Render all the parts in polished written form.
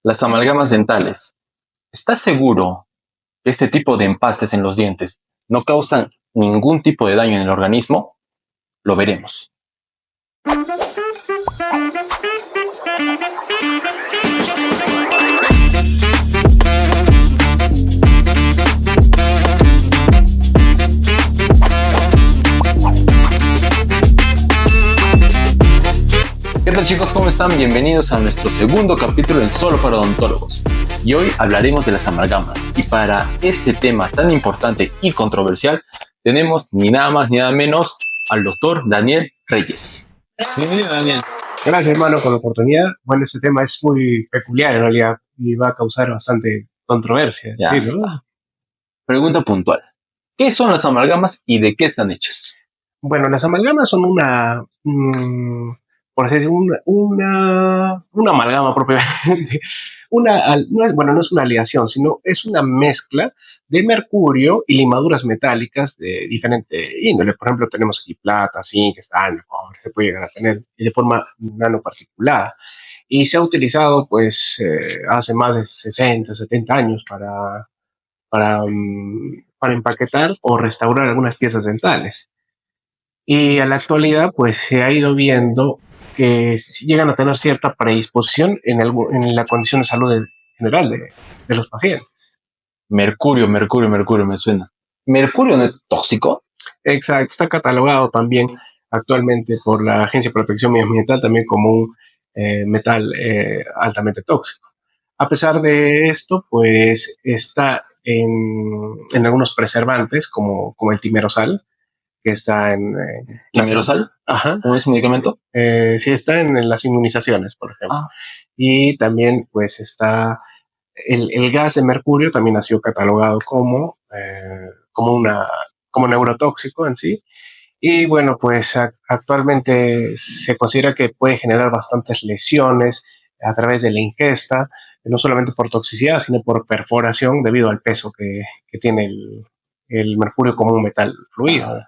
Las amalgamas dentales. ¿Estás seguro que este tipo de empastes en los dientes no causan ningún tipo de daño en el organismo? Lo veremos. ¿Qué tal, chicos? ¿Cómo están? Bienvenidos a nuestro segundo capítulo en Solo para Odontólogos. Y hoy hablaremos de las amalgamas. Y para este tema tan importante y controversial, tenemos ni nada más ni nada menos al doctor Daniel Reyes. Bienvenido, Daniel. Gracias, hermano, por la oportunidad. Bueno, este tema es muy peculiar en realidad y va a causar bastante controversia. Ya ¿sí, está. no? Pregunta puntual. ¿Qué son las amalgamas y de qué están hechas? Bueno, las amalgamas son por así decirlo, una amalgama propiamente. No es una aleación, sino es una mezcla de mercurio y limaduras metálicas de diferente índole. Por ejemplo, tenemos aquí plata, zinc, estaño, cobre, se puede llegar a tener y de forma nanoparticulada. Y se ha utilizado, pues, hace más de 60, 70 años para empaquetar o restaurar algunas piezas dentales. Y a la actualidad, pues se ha ido viendo que llegan a tener cierta predisposición en la condición de salud general de los pacientes. Mercurio, me suena. ¿Mercurio no es tóxico? Exacto, está catalogado también actualmente por la Agencia de Protección Medioambiental también como un metal altamente tóxico. A pesar de esto, pues está en algunos preservantes como el timerosal, que está en... ¿Timerosal? Ajá. ¿No es un medicamento? Sí, está en las inmunizaciones, por ejemplo. Ah. Y también, pues, está el gas de mercurio, también ha sido catalogado como neurotóxico en sí. Y bueno, pues actualmente se considera que puede generar bastantes lesiones a través de la ingesta, no solamente por toxicidad, sino por perforación debido al peso que tiene el mercurio como un metal fluido.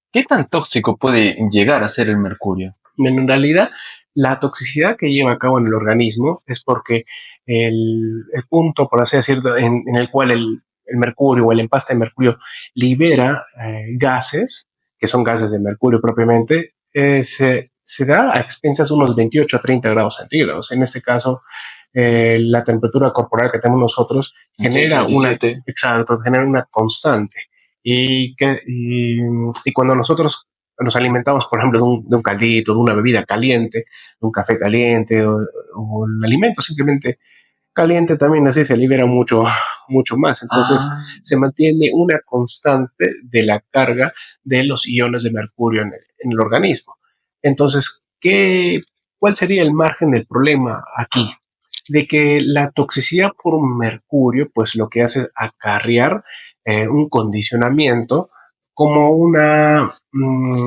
¿Qué tan tóxico puede llegar a ser el mercurio? En realidad, la toxicidad que lleva a cabo en el organismo es porque el punto, por así decirlo, en el cual el mercurio o el empaste de mercurio libera gases, que son gases de mercurio propiamente, se da a expensas unos 28 a 30 grados centígrados. En este caso, la temperatura corporal que tenemos nosotros genera una constante. Y cuando nosotros nos alimentamos, por ejemplo, de un caldito, de una bebida caliente, de un café caliente o el alimento simplemente caliente, también así se libera mucho más. Entonces se mantiene una constante de la carga de los iones de mercurio en el organismo. Entonces, ¿cuál sería el margen del problema aquí? De que la toxicidad por mercurio, pues lo que hace es acarrear un condicionamiento como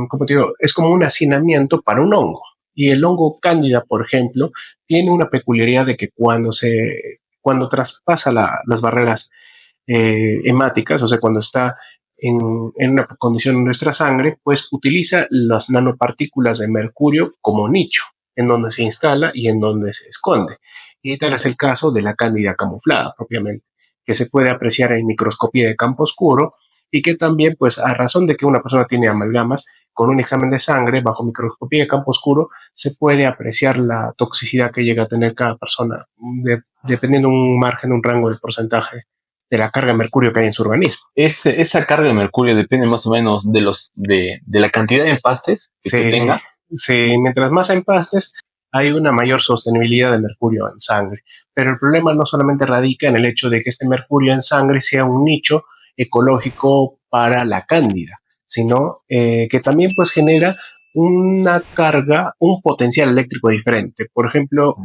como te digo, es como un hacinamiento para un hongo. Y el hongo cándida, por ejemplo, tiene una peculiaridad de que cuando traspasa las barreras hemáticas, o sea, cuando está en una condición en nuestra sangre, pues utiliza las nanopartículas de mercurio como nicho, en donde se instala y en donde se esconde. Y tal es el caso de la cándida camuflada, propiamente, que se puede apreciar en microscopía de campo oscuro y que también, pues, a razón de que una persona tiene amalgamas, con un examen de sangre bajo microscopía de campo oscuro se puede apreciar la toxicidad que llega a tener cada persona, dependiendo de un margen, un rango de porcentaje de la carga de mercurio que hay en su organismo. Esa carga de mercurio depende más o menos de la cantidad de empastes que se tenga. Sí, mientras más empastes, hay una mayor sostenibilidad de mercurio en sangre. Pero el problema no solamente radica en el hecho de que este mercurio en sangre sea un nicho ecológico para la cándida, sino que también pues genera una carga, un potencial eléctrico diferente. Por ejemplo,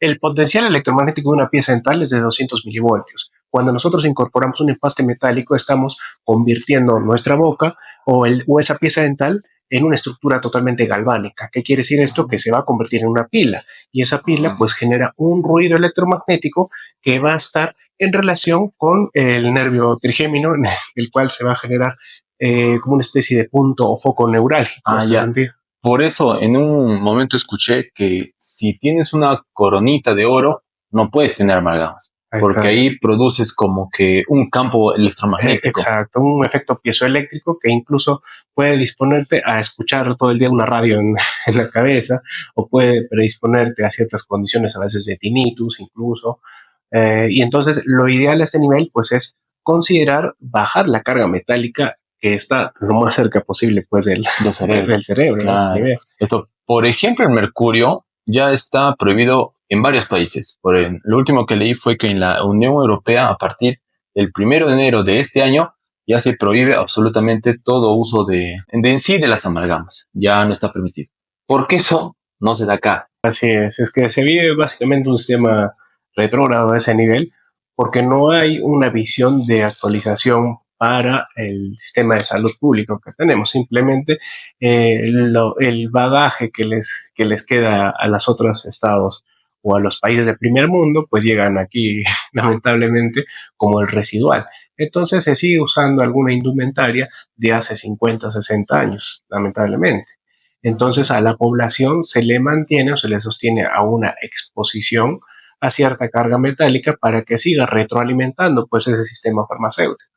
el potencial electromagnético de una pieza dental es de 200 milivoltios. Cuando nosotros incorporamos un empaste metálico, estamos convirtiendo nuestra boca o esa pieza dental en una estructura totalmente galvánica. ¿Qué quiere decir esto? Que se va a convertir en una pila y esa pila pues genera un ruido electromagnético que va a estar en relación con el nervio trigémino, en el cual se va a generar como una especie de punto o foco neurálgico. Por eso en un momento escuché que si tienes una coronita de oro, no puedes tener amalgamas. Porque Exacto. ahí produces como que un campo electromagnético. Exacto, un efecto piezoeléctrico que incluso puede disponerte a escuchar todo el día una radio en la cabeza, o puede predisponerte a ciertas condiciones a veces de tinnitus incluso. Y entonces lo ideal a este nivel pues es considerar bajar la carga metálica que está lo más cerca posible pues Del cerebro. del cerebro, a este Claro. nivel. Esto, por ejemplo, el mercurio ya está prohibido en varios países. Lo último que leí fue que en la Unión Europea, a partir del 1 de enero de este año, ya se prohíbe absolutamente todo uso en sí de las amalgamas. Ya no está permitido. Porque eso no se da acá. Así es que se vive básicamente un sistema retrógrado a ese nivel porque no hay una visión de actualización para el sistema de salud público que tenemos. Simplemente el bagaje que les queda a los otros estados o a los países del primer mundo, pues llegan aquí lamentablemente como el residual. Entonces se sigue usando alguna indumentaria de hace 50, 60 años, lamentablemente. Entonces a la población se le mantiene o se le sostiene a una exposición a cierta carga metálica para que siga retroalimentando pues ese sistema farmacéutico.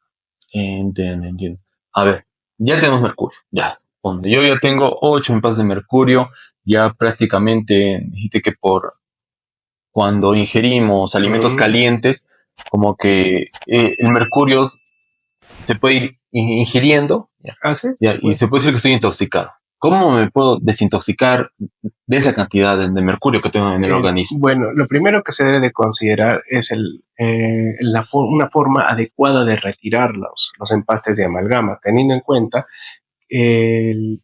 Entiendo. A ver, ya tenemos mercurio, ya. Donde yo ya tengo 8 envases de mercurio, ya prácticamente dijiste que por cuando ingerimos alimentos calientes, como que el mercurio se puede ir ingiriendo, ¿Así? y se puede decir que estoy intoxicado. ¿Cómo me puedo desintoxicar de esa cantidad de mercurio que tengo en el organismo? Bueno, lo primero que se debe de considerar es una forma adecuada de retirar los empastes de amalgama, teniendo en cuenta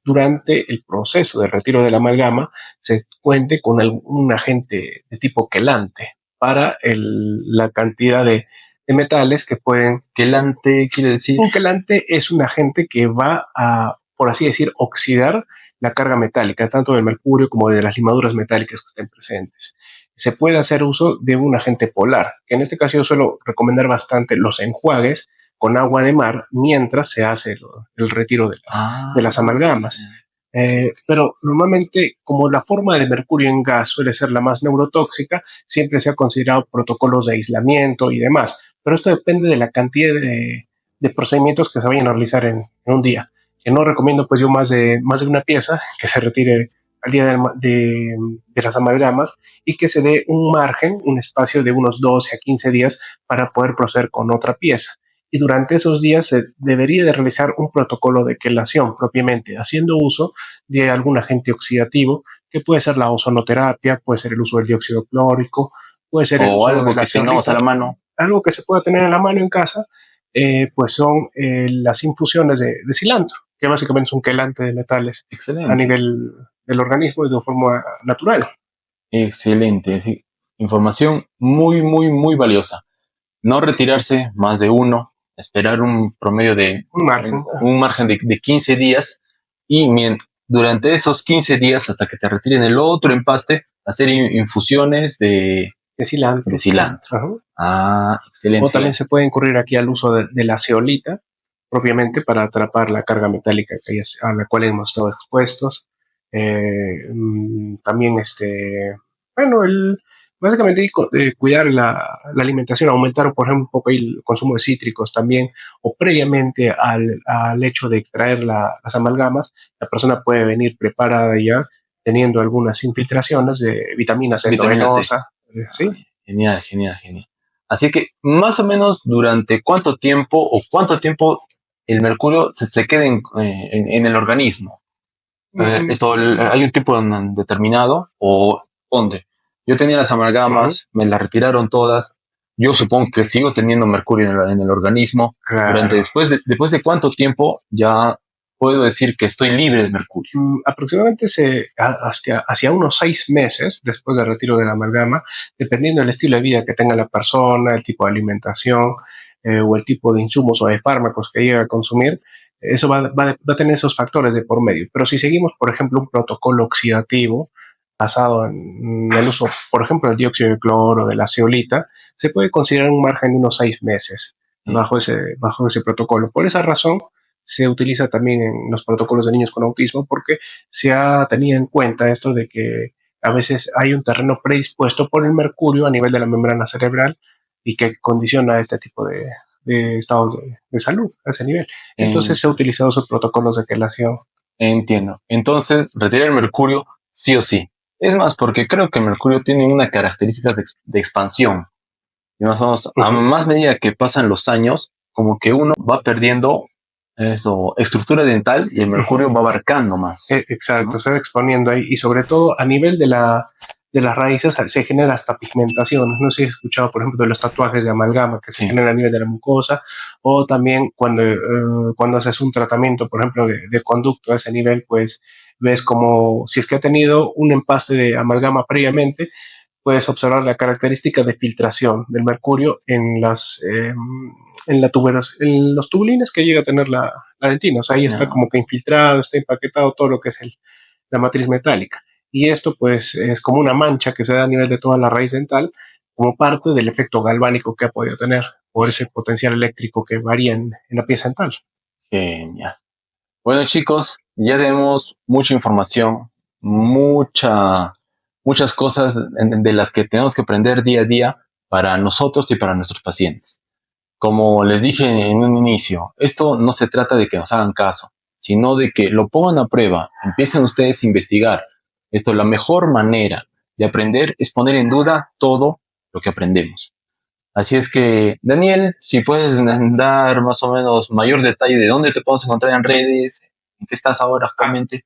durante el proceso de retiro de la amalgama se cuente con un agente de tipo quelante para la cantidad de metales que pueden... ¿Quelante quiere decir? Un quelante es un agente que va a, por así decir, oxidar la carga metálica, tanto del mercurio como de las limaduras metálicas que estén presentes. Se puede hacer uso de un agente polar, que en este caso yo suelo recomendar bastante los enjuagues con agua de mar mientras se hace el retiro de las amalgamas. Pero normalmente, como la forma de mercurio en gas suele ser la más neurotóxica, siempre se ha considerado protocolos de aislamiento y demás. Pero esto depende de la cantidad de procedimientos que se vayan a realizar en un día. Que no recomiendo pues yo más de una pieza que se retire al día de las amalgamas y que se dé un margen, un espacio de unos 12 a 15 días para poder proceder con otra pieza. Y durante esos días se debería de realizar un protocolo de quelación propiamente, haciendo uso de algún agente oxidativo, que puede ser la ozonoterapia, puede ser el uso del dióxido clórico, puede ser o algo que tengamos a la mano. Algo que se pueda tener en la mano en casa, pues son las infusiones de cilantro, que básicamente es un quelante de metales. Excelente. A nivel del organismo y de forma natural. Excelente, sí. Información muy valiosa. No retirarse más de uno, esperar un promedio de un margen de 15 días y durante esos 15 días hasta que te retiren el otro empaste, hacer infusiones de cilantro. Excelente. O también se puede incurrir aquí al uso de la zeolita, propiamente para atrapar la carga metálica a la cual hemos estado expuestos. También básicamente cuidar la alimentación, aumentar por ejemplo un poco el consumo de cítricos también, o previamente al hecho de extraer las amalgamas, la persona puede venir preparada ya teniendo algunas infiltraciones de vitaminas endovenosa. ¿Sí? Genial. Así que más o menos durante cuánto tiempo el mercurio se queda en el organismo. ¿Hay un tiempo determinado o dónde? Yo tenía las amalgamas, me las retiraron todas. Yo supongo que sigo teniendo mercurio en el organismo. Claro. Después de cuánto tiempo ya puedo decir que estoy libre de mercurio. Aproximadamente hacia unos 6 meses después del retiro de la amalgama, dependiendo del estilo de vida que tenga la persona, el tipo de alimentación o el tipo de insumos o de fármacos que llegue a consumir, eso va a tener esos factores de por medio. Pero si seguimos, por ejemplo, un protocolo oxidativo basado en el uso, por ejemplo, del dióxido de cloro o de la zeolita, se puede considerar un margen de unos 6 meses bajo ese protocolo. Por esa razón, se utiliza también en los protocolos de niños con autismo porque se ha tenido en cuenta esto de que a veces hay un terreno predispuesto por el mercurio a nivel de la membrana cerebral y que condiciona este tipo de estados de salud a ese nivel. Entonces se ha utilizado esos protocolos de quelación. Entiendo. Entonces, retirar el mercurio sí o sí. Es más, porque creo que el mercurio tiene una característica de expansión. Y más o menos, a más medida que pasan los años, como que uno va perdiendo eso, estructura dental y el mercurio va abarcando más. Exacto, se va exponiendo ahí y sobre todo a nivel de las raíces se genera hasta pigmentación. No sé si has escuchado, por ejemplo, de los tatuajes de amalgama que se generan a nivel de la mucosa, o también cuando haces un tratamiento, por ejemplo, de conducto a ese nivel, pues ves como si es que ha tenido un empaste de amalgama previamente, puedes observar la característica de filtración del mercurio en los tubulines que llega a tener la dentina. O sea, ahí está como que infiltrado, está empaquetado todo lo que es la matriz metálica. Y esto pues es como una mancha que se da a nivel de toda la raíz dental como parte del efecto galvánico que ha podido tener por ese potencial eléctrico que varía en la pieza dental. Genial. Bueno, chicos, ya tenemos mucha información, muchas cosas de las que tenemos que aprender día a día para nosotros y para nuestros pacientes. Como les dije en un inicio, esto no se trata de que nos hagan caso, sino de que lo pongan a prueba, empiecen ustedes a investigar. Esto, la mejor manera de aprender es poner en duda todo lo que aprendemos. Así es que, Daniel, si puedes dar más o menos mayor detalle de dónde te podemos encontrar en redes, en qué estás ahora actualmente.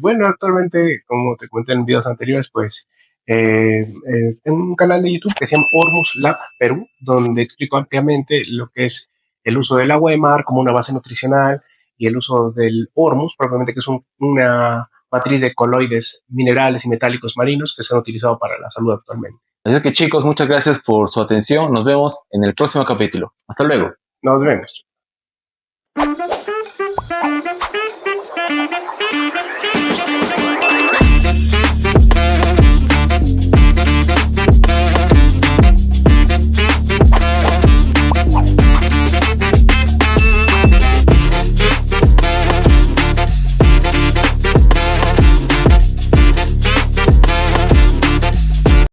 Bueno, actualmente, como te comenté en videos anteriores, pues tengo un canal de YouTube que se llama Hormus Lab Perú, donde explico ampliamente lo que es el uso del agua de mar como una base nutricional y el uso del hormus, propiamente que es una matriz de coloides minerales y metálicos marinos que se han utilizado para la salud actualmente. Así que, chicos, muchas gracias por su atención. Nos vemos en el próximo capítulo. Hasta luego. Nos vemos.